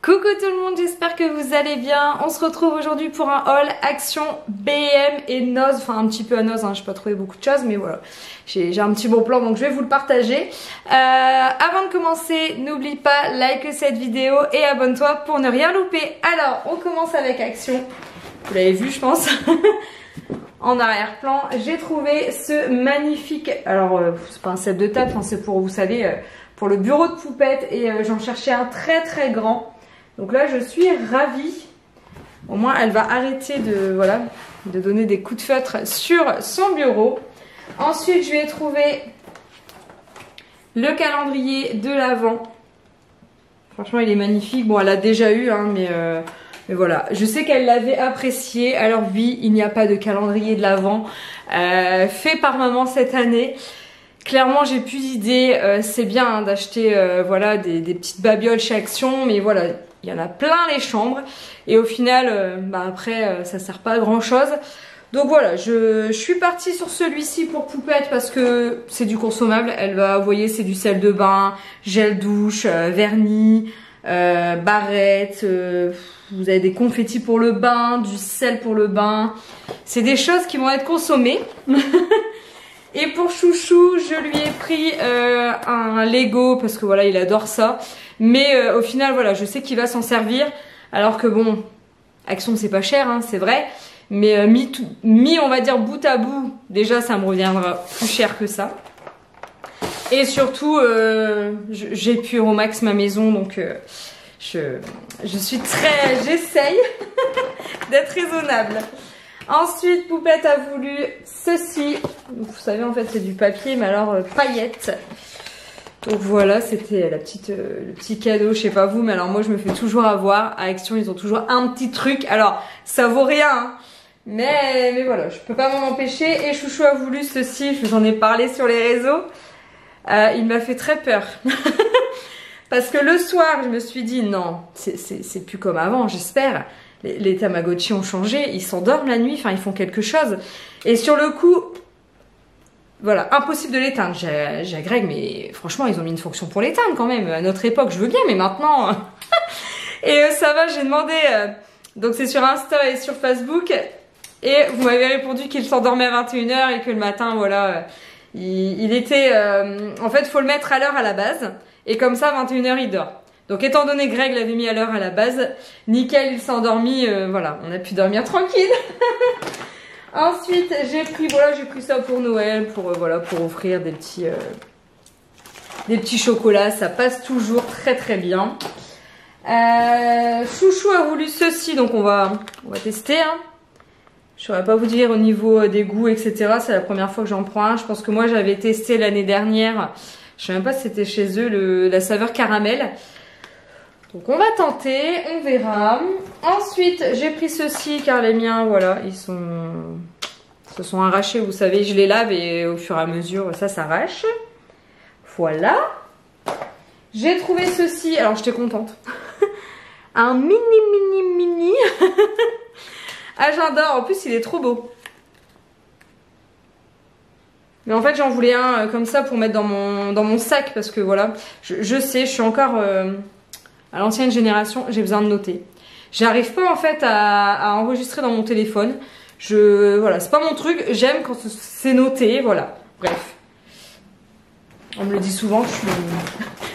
Coucou tout le monde, j'espère que vous allez bien. On se retrouve aujourd'hui pour un haul Action, BM et Noz. Enfin un petit peu à Noz, hein. Je n'ai pas trouvé beaucoup de choses mais voilà. J'ai un petit bon plan donc je vais vous le partager. Avant de commencer, n'oublie pas, like cette vidéo et abonne-toi pour ne rien louper. Alors on commence avec Action. Vous l'avez vu je pense. En arrière-plan, j'ai trouvé ce magnifique... Alors c'est pas un set de table, c'est pour, vous savez, pour le bureau de poupette. Et j'en cherchais un très très grand. Donc là je suis ravie. Au moins elle va arrêter de, voilà, de donner des coups de feutre sur son bureau. Ensuite je lui ai trouvé le calendrier de l'Avent. Franchement il est magnifique. Bon elle a déjà eu hein, mais voilà. Je sais qu'elle l'avait apprécié. Alors oui, il n'y a pas de calendrier de l'Avent fait par maman cette année. Clairement j'ai plus d'idées. C'est bien hein, d'acheter voilà, des petites babioles chez Action. Mais voilà, il y en a plein les chambres. Et au final, après ça sert pas à grand chose. Donc voilà, je suis partie sur celui-ci pour poupette parce que c'est du consommable. Elle va, vous voyez, c'est du sel de bain, gel douche, vernis, barrette, vous avez des confettis pour le bain, du sel pour le bain. C'est des choses qui vont être consommées. Et pour Chouchou, je lui ai pris un Lego parce que voilà, il adore ça. Mais au final, voilà, je sais qu'il va s'en servir. Alors que bon, Action c'est pas cher, hein, c'est vrai. Mais mis on va dire bout à bout, déjà ça me reviendra plus cher que ça. Et surtout, j'épure au max ma maison, donc je suis très... J'essaye d'être raisonnable. Ensuite, Poupette a voulu ceci. Vous savez, en fait, c'est du papier, mais alors paillettes. Donc voilà, c'était le petit cadeau, je sais pas vous, mais alors moi je me fais toujours avoir. À Action, ils ont toujours un petit truc. Alors, ça vaut rien, hein. Mais voilà, je peux pas m'en empêcher. Et Chouchou a voulu ceci, je vous en ai parlé sur les réseaux. Il m'a fait très peur. Parce que le soir, je me suis dit, non, c'est plus comme avant, j'espère. Les Tamagotchi ont changé, ils s'endorment la nuit, enfin ils font quelque chose. Et sur le coup, voilà, impossible de l'éteindre. J'ai à Greg, mais franchement, ils ont mis une fonction pour l'éteindre quand même. À notre époque, je veux bien, mais maintenant... Et ça va, j'ai demandé... donc c'est sur Insta et sur Facebook. Et vous m'avez répondu qu'il s'endormait à 21 h et que le matin, voilà... il était... en fait, il faut le mettre à l'heure à la base. Et comme ça, 21 h, il dort. Donc étant donné que Greg l'avait mis à l'heure à la base, nickel, il s'est endormi, voilà, on a pu dormir tranquille. Ensuite, j'ai pris ça pour Noël, pour voilà, pour offrir des petits chocolats, ça passe toujours très très bien. Chouchou a voulu ceci, donc on va tester. Hein. Je ne saurais pas vous dire au niveau des goûts, etc. C'est la première fois que j'en prends un. Je pense que moi j'avais testé l'année dernière. Je ne sais même pas si c'était chez eux la saveur caramel. Donc on va tenter, on verra. Ensuite, j'ai pris ceci car les miens, voilà, se sont arrachés. Vous savez, je les lave et au fur et à mesure, ça s'arrache. Voilà. J'ai trouvé ceci, alors j'étais contente. Un mini agenda. En plus, il est trop beau. Mais en fait, j'en voulais un comme ça pour mettre dans mon sac parce que voilà, je sais, je suis encore... à l'ancienne génération, j'ai besoin de noter. J'arrive pas en fait à enregistrer dans mon téléphone. Voilà, c'est pas mon truc. J'aime quand c'est noté, voilà. Bref. On me le dit souvent,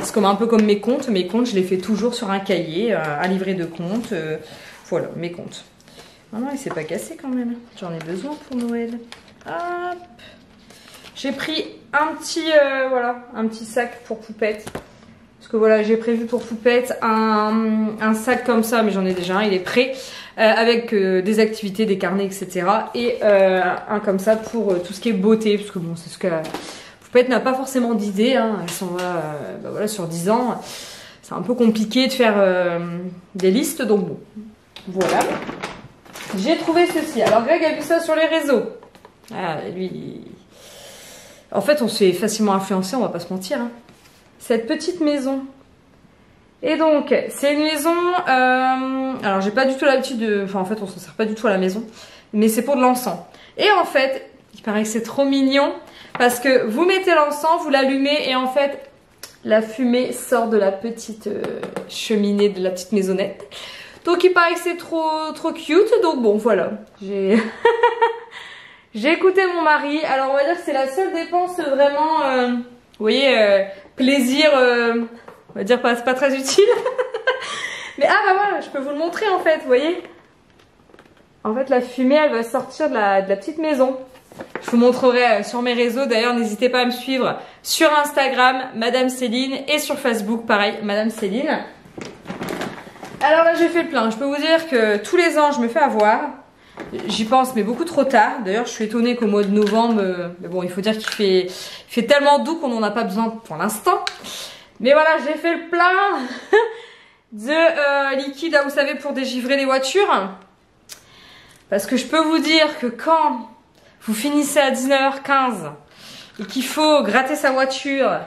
c'est comme un peu comme mes comptes. Mes comptes, je les fais toujours sur un cahier, un livret de comptes. Voilà, mes comptes. Ah non, il s'est pas cassé quand même. J'en ai besoin pour Noël. Hop. J'ai pris un petit sac pour Poupette. Parce que voilà, j'ai prévu pour Poupette un sac comme ça, mais j'en ai déjà un, il est prêt, avec des activités, des carnets, etc. Et un comme ça pour tout ce qui est beauté, parce que bon, c'est ce que Poupette n'a pas forcément d'idée, hein, elle s'en va voilà, sur 10 ans. C'est un peu compliqué de faire des listes, donc bon, voilà. J'ai trouvé ceci. Alors Greg a vu ça sur les réseaux. Ah, lui, en fait, on se fait facilement influencer, on va pas se mentir, hein. Cette petite maison. Et donc, c'est une maison... alors, j'ai pas du tout l'habitude de... Enfin, en fait, on s'en sert pas du tout à la maison. Mais c'est pour de l'encens. Et en fait, il paraît que c'est trop mignon. Parce que vous mettez l'encens, vous l'allumez et en fait, La fumée sort de la petite cheminée de la petite maisonnette. Donc il paraît que c'est trop cute. Donc bon voilà. J'ai j'ai écouté mon mari. Alors on va dire que c'est la seule dépense vraiment... vous voyez, plaisir... on va dire pas, c'est pas très utile. Mais ah bah voilà, je peux vous le montrer en fait, vous voyez. En fait la fumée elle va sortir de la petite maison. Je vous montrerai sur mes réseaux. D'ailleurs n'hésitez pas à me suivre sur Instagram, Madame Céline, et sur Facebook pareil, Madame Céline. Alors là j'ai fait le plein. Je peux vous dire que tous les ans je me fais avoir. J'y pense mais beaucoup trop tard. D'ailleurs je suis étonnée qu'au mois de novembre, mais bon il faut dire qu'il fait tellement doux qu'on n'en a pas besoin pour l'instant. Mais voilà, j'ai fait le plein de liquide, là, vous savez, pour dégivrer les voitures. Parce que je peux vous dire que quand vous finissez à 19h15 et qu'il faut gratter sa voiture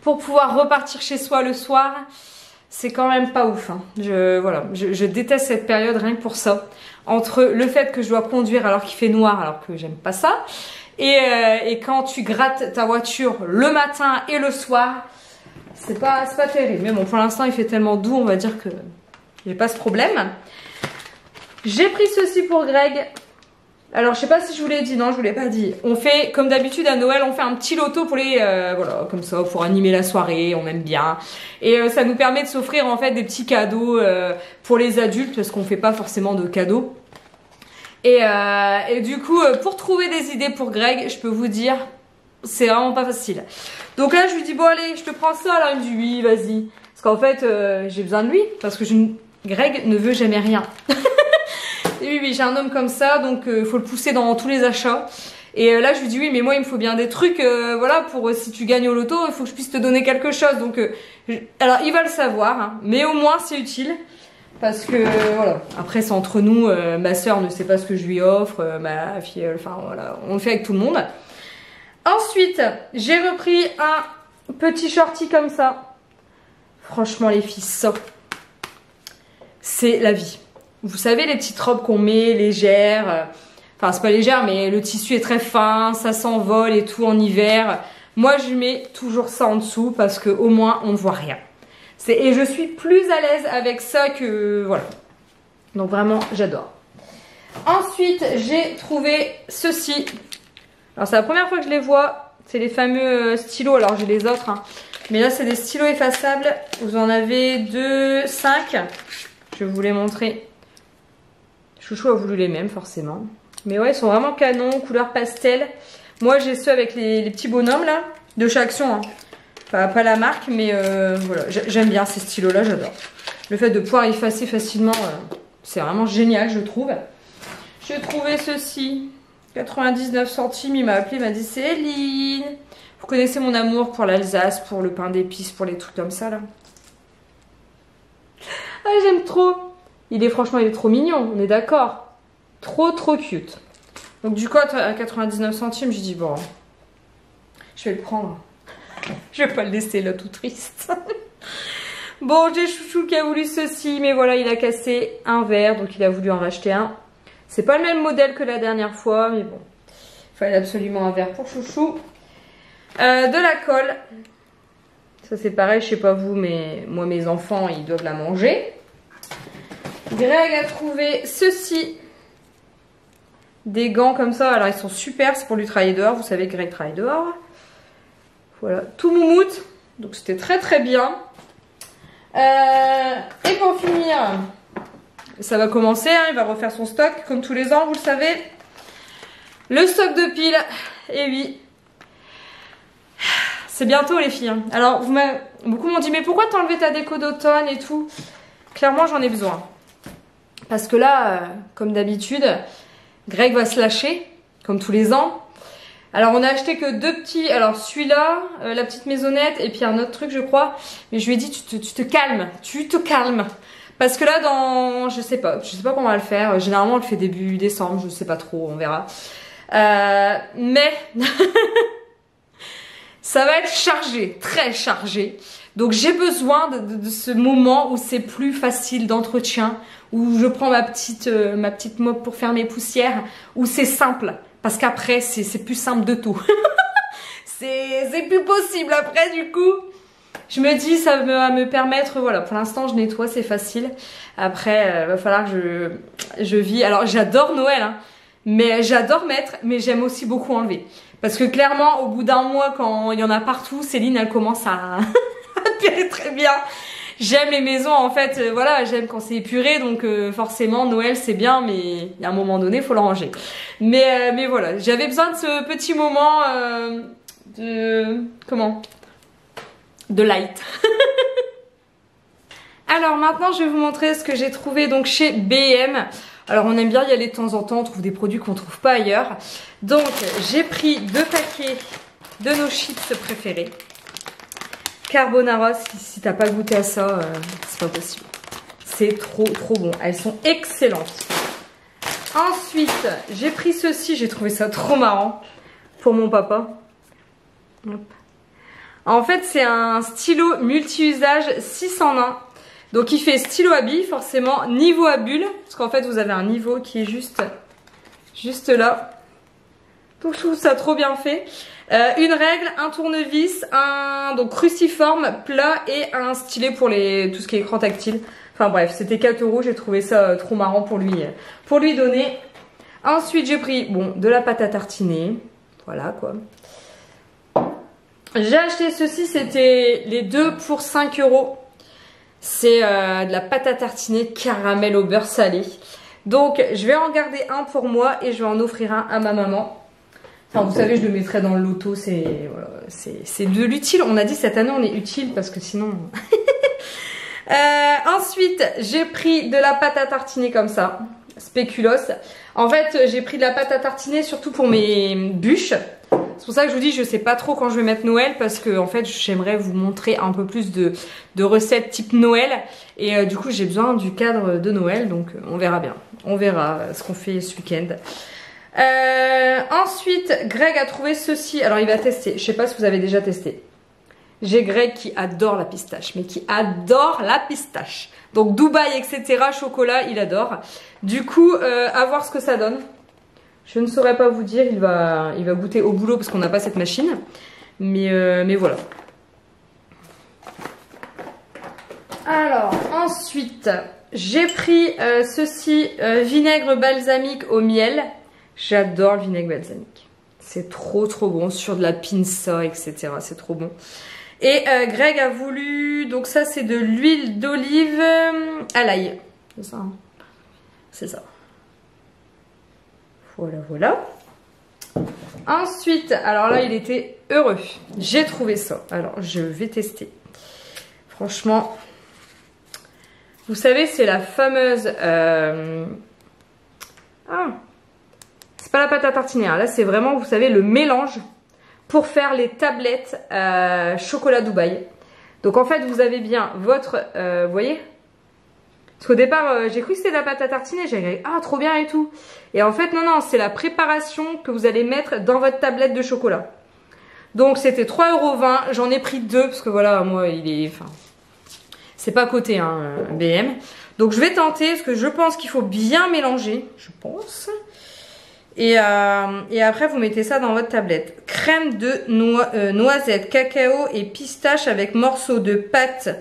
pour pouvoir repartir chez soi le soir, c'est quand même pas ouf. Hein. Je déteste cette période rien que pour ça. Entre le fait que je dois conduire alors qu'il fait noir, alors que j'aime pas ça, et quand tu grattes ta voiture le matin et le soir, c'est pas terrible. Mais bon, pour l'instant, il fait tellement doux, on va dire que j'ai pas ce problème. J'ai pris ceci pour Greg. Alors, je sais pas si je vous l'ai dit. Non, je vous l'ai pas dit. On fait, comme d'habitude, à Noël, on fait un petit loto pour les... voilà, comme ça, pour animer la soirée. On aime bien. Et ça nous permet de s'offrir, en fait, des petits cadeaux pour les adultes, parce qu'on fait pas forcément de cadeaux. Et du coup, pour trouver des idées pour Greg, je peux vous dire... c'est vraiment pas facile. Donc là je lui dis bon allez je te prends ça. Alors il me dit oui vas-y. Parce qu'en fait j'ai besoin de lui. Parce que Greg ne veut jamais rien. Et oui j'ai un homme comme ça. Donc faut le pousser dans tous les achats. Et là je lui dis oui mais moi il me faut bien des trucs. Voilà pour si tu gagnes au loto il faut que je puisse te donner quelque chose. Donc alors il va le savoir hein, mais au moins c'est utile. Parce que voilà, après c'est entre nous. Ma soeur ne sait pas ce que je lui offre. Ma fille enfin voilà, on le fait avec tout le monde. Ensuite, j'ai repris un petit shorty comme ça. Franchement, les filles, ça, c'est la vie. Vous savez, les petites robes qu'on met légères. Enfin, c'est pas légère, mais le tissu est très fin, ça s'envole et tout en hiver. Moi, je mets toujours ça en dessous parce qu'au moins, on ne voit rien. Et je suis plus à l'aise avec ça que... Voilà. Donc vraiment, j'adore. Ensuite, j'ai trouvé ceci. Alors c'est la première fois que je les vois, c'est les fameux stylos, alors j'ai les autres, hein. Mais là c'est des stylos effaçables, vous en avez 5, je vais vous les montrer. Chouchou a voulu les mêmes forcément. Mais ouais ils sont vraiment canons, couleur pastel. Moi j'ai ceux avec les petits bonhommes là, de chez Action, hein. Pas la marque mais voilà, j'aime bien ces stylos là, j'adore. Le fait de pouvoir effacer facilement, c'est vraiment génial je trouve. J'ai trouvé ceci. 99 centimes, il m'a appelé, il m'a dit Céline, vous connaissez mon amour pour l'Alsace, pour le pain d'épices, pour les trucs comme ça là. Ah j'aime trop. Franchement il est trop mignon, on est d'accord. Trop cute. Donc du coup à 99 centimes, j'ai dit bon, je vais le prendre. Je vais pas le laisser là tout triste. Bon j'ai Chouchou qui a voulu ceci, mais voilà il a cassé un verre, donc il a voulu en racheter un. C'est pas le même modèle que la dernière fois, mais bon. Il fallait absolument un verre pour Chouchou. De la colle. Ça c'est pareil, je sais pas vous, mais moi mes enfants, ils doivent la manger. Greg a trouvé ceci. Des gants comme ça. Alors ils sont super, c'est pour lui travailler dehors. Vous savez que Greg travaille dehors. Voilà, tout moumoute. Donc c'était très bien. Et pour finir... ça va commencer, hein, il va refaire son stock comme tous les ans, vous le savez. Le stock de piles, et oui. C'est bientôt les filles. Hein. Alors, beaucoup m'ont dit, mais pourquoi t'as enlevé ta déco d'automne et tout? Clairement, j'en ai besoin. Parce que là, comme d'habitude, Greg va se lâcher, comme tous les ans. Alors, on a acheté que 2 petits, alors celui-là, la petite maisonnette, et puis un autre truc, je crois. Mais je lui ai dit, tu te calmes. Parce que là, je sais pas comment on va le faire. Généralement, on le fait début décembre, je sais pas trop, on verra. Mais ça va être chargé, très chargé. Donc j'ai besoin de ce moment où c'est plus facile d'entretien, où je prends ma petite mop pour faire mes poussières, où c'est simple. Parce qu'après, c'est plus simple de tout. c'est plus possible après du coup. je me dis ça va me permettre, voilà, pour l'instant je nettoie, c'est facile. Après, va falloir que je vis. Alors j'adore Noël, hein, mais j'adore mettre, mais j'aime aussi beaucoup enlever. Parce que clairement, au bout d'un mois, quand il y en a partout, Céline, elle commence à pirer très bien. J'aime les maisons, en fait, voilà, j'aime quand c'est épuré, donc forcément, Noël, c'est bien, mais il y a un moment donné, il faut le ranger. Mais voilà, j'avais besoin de ce petit moment de light. Alors maintenant, je vais vous montrer ce que j'ai trouvé donc chez B&M. Alors on aime bien y aller de temps en temps, on trouve des produits qu'on trouve pas ailleurs. Donc j'ai pris 2 paquets de nos chips préférés. Carbonara, si t'as pas goûté à ça, c'est pas possible. C'est trop bon, elles sont excellentes. Ensuite, j'ai pris ceci, j'ai trouvé ça trop marrant pour mon papa. Hop. En fait, c'est un stylo multi-usage 6 en 1. Donc il fait stylo à billes, forcément, niveau à bulles. Parce qu'en fait, vous avez un niveau qui est juste là. Donc je trouve ça trop bien fait. Une règle, un tournevis, donc cruciforme, plat et un stylet pour tout ce qui est écran tactile. Enfin bref, c'était 4 €, j'ai trouvé ça trop marrant pour lui donner. Ensuite, j'ai pris, de la pâte à tartiner. Voilà quoi. J'ai acheté ceci, c'était les 2 pour 5 €. C'est de la pâte à tartiner caramel au beurre salé. Donc je vais en garder un pour moi et je vais en offrir un à ma maman. Enfin vous savez, je le mettrai dans le loto, c'est de l'utile. On a dit cette année on est utile parce que sinon... Ensuite j'ai pris de la pâte à tartiner comme ça, spéculoos. En fait j'ai pris de la pâte à tartiner surtout pour mes bûches. C'est pour ça que je vous dis, je sais pas trop quand je vais mettre Noël parce que en fait j'aimerais vous montrer un peu plus de recettes type Noël et du coup j'ai besoin du cadre de Noël, donc on verra bien. On verra ce qu'on fait ce week-end. Ensuite Greg a trouvé ceci, alors il va tester, je sais pas si vous avez déjà testé. J'ai Greg qui adore la pistache, mais qui adore la pistache. Donc Dubaï, etc., chocolat, il adore. Du coup, à voir ce que ça donne. Je ne saurais pas vous dire, il va goûter au boulot parce qu'on n'a pas cette machine. Mais voilà. Alors, ensuite, j'ai pris ceci, vinaigre balsamique au miel. J'adore le vinaigre balsamique. C'est trop bon, sur de la pinza, etc. C'est trop bon. Et Greg a voulu, donc ça c'est de l'huile d'olive à l'ail. C'est ça, hein. C'est ça. Voilà. Ensuite, alors là il était heureux. J'ai trouvé ça. Alors je vais tester. Franchement, vous savez c'est la fameuse... c'est pas la pâte à tartiner. Hein. Là c'est vraiment, vous savez, le mélange pour faire les tablettes chocolat Dubaï. Donc en fait vous avez bien votre... vous voyez ? Parce qu'au départ j'ai cru que c'était de la pâte à tartiner. J'ai dit ah trop bien et tout. Et en fait non c'est la préparation que vous allez mettre dans votre tablette de chocolat. Donc c'était 3,20 €. J'en ai pris 2 parce que voilà moi il est... Enfin c'est pas coté hein B&M. Donc je vais tenter parce que je pense qu'il faut bien mélanger. Je pense. Et après vous mettez ça dans votre tablette. Crème de noisette, cacao et pistache avec morceaux de pâte.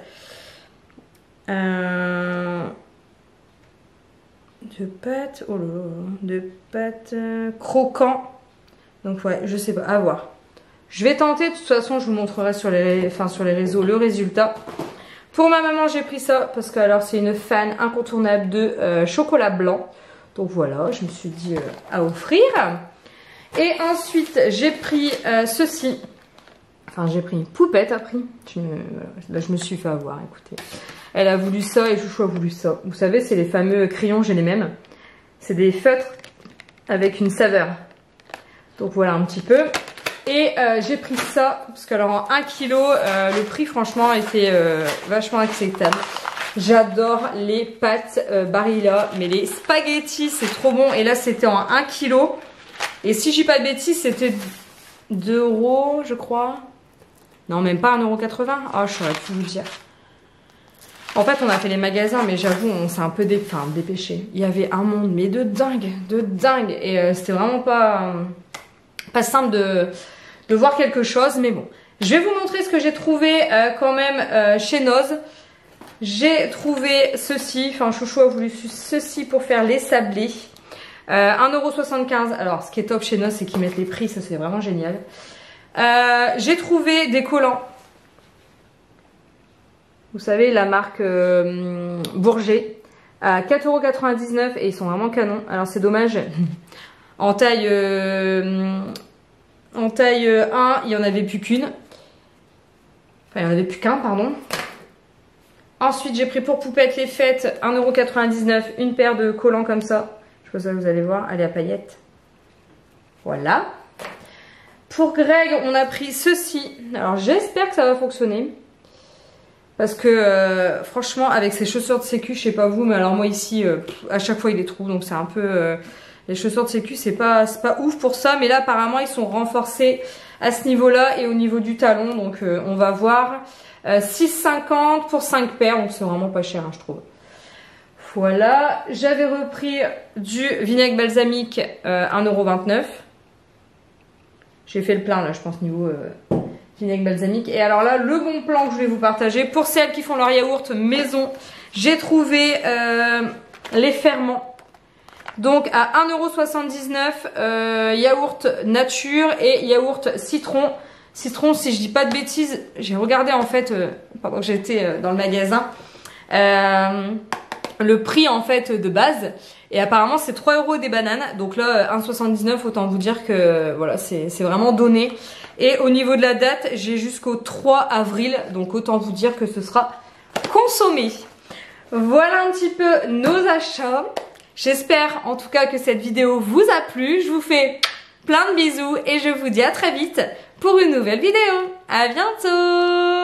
De pâte croquant. Donc ouais, je sais pas, à voir. Je vais tenter, de toute façon je vous montrerai sur les réseaux le résultat. Pour ma maman j'ai pris ça parce que alors c'est une fan incontournable de chocolat blanc. Donc voilà, je me suis dit à offrir. Et ensuite j'ai pris ceci. Enfin j'ai pris une poupette après. Là je me suis fait avoir, écoutez. Elle a voulu ça et Chouchou a voulu ça. Vous savez, c'est les fameux crayons, j'ai les mêmes. C'est des feutres avec une saveur. Donc voilà un petit peu. Et j'ai pris ça, parce que alors en 1 kg, le prix franchement était vachement acceptable. J'adore les pâtes Barilla, mais les spaghettis c'est trop bon. Et là c'était en 1 kg. Et si je dis pas de bêtises, c'était 2 € je crois. Non même pas 1,80 €. Ah je saurais plus vous dire. En fait, on a fait les magasins, mais j'avoue, on s'est un peu dépêché. Il y avait un monde, mais de dingue. Et c'était vraiment pas simple de voir quelque chose, mais bon. Je vais vous montrer ce que j'ai trouvé quand même chez Noz. J'ai trouvé ceci, enfin Chouchou a voulu ceci pour faire les sablés. 1,75 €. Alors ce qui est top chez Noz, c'est qu'ils mettent les prix, ça c'est vraiment génial. J'ai trouvé des collants. Vous savez, la marque Bourget à 4,99 € et ils sont vraiment canons. Alors c'est dommage, en taille 1, il n'y en avait plus qu'une. Enfin, il n'y en avait plus qu'un, pardon. Ensuite, j'ai pris pour Poupette les Fêtes, 1,99 €, une paire de collants comme ça. Je pense que vous allez voir, elle est à paillettes. Voilà. Pour Greg, on a pris ceci. Alors, j'espère que ça va fonctionner. Parce que, franchement, avec ces chaussures de sécu, je sais pas vous, mais alors moi ici, à chaque fois, il les trouve. Donc, c'est un peu... les chaussures de sécu, c'est pas ouf pour ça. Mais là, apparemment, ils sont renforcés à ce niveau-là et au niveau du talon. Donc, on va voir. 6,50 € pour 5 paires. Donc, c'est vraiment pas cher, hein, je trouve. Voilà. J'avais repris du vinaigre balsamique 1,29 €. J'ai fait le plein, là, je pense, niveau vinaigre balsamique. Et alors là, le bon plan que je vais vous partager, pour celles qui font leur yaourt maison, j'ai trouvé les ferments. Donc à 1,79 €, yaourt nature et yaourt citron. Citron, si je dis pas de bêtises, j'ai regardé en fait, pendant que j'étais dans le magasin, le prix en fait de base. Et apparemment c'est 3 € des bananes. Donc là 1,79 €, autant vous dire que voilà, c'est vraiment donné. Et au niveau de la date, j'ai jusqu'au 3 avril. Donc autant vous dire que ce sera consommé. Voilà un petit peu nos achats. J'espère en tout cas que cette vidéo vous a plu. Je vous fais plein de bisous et je vous dis à très vite pour une nouvelle vidéo. À bientôt!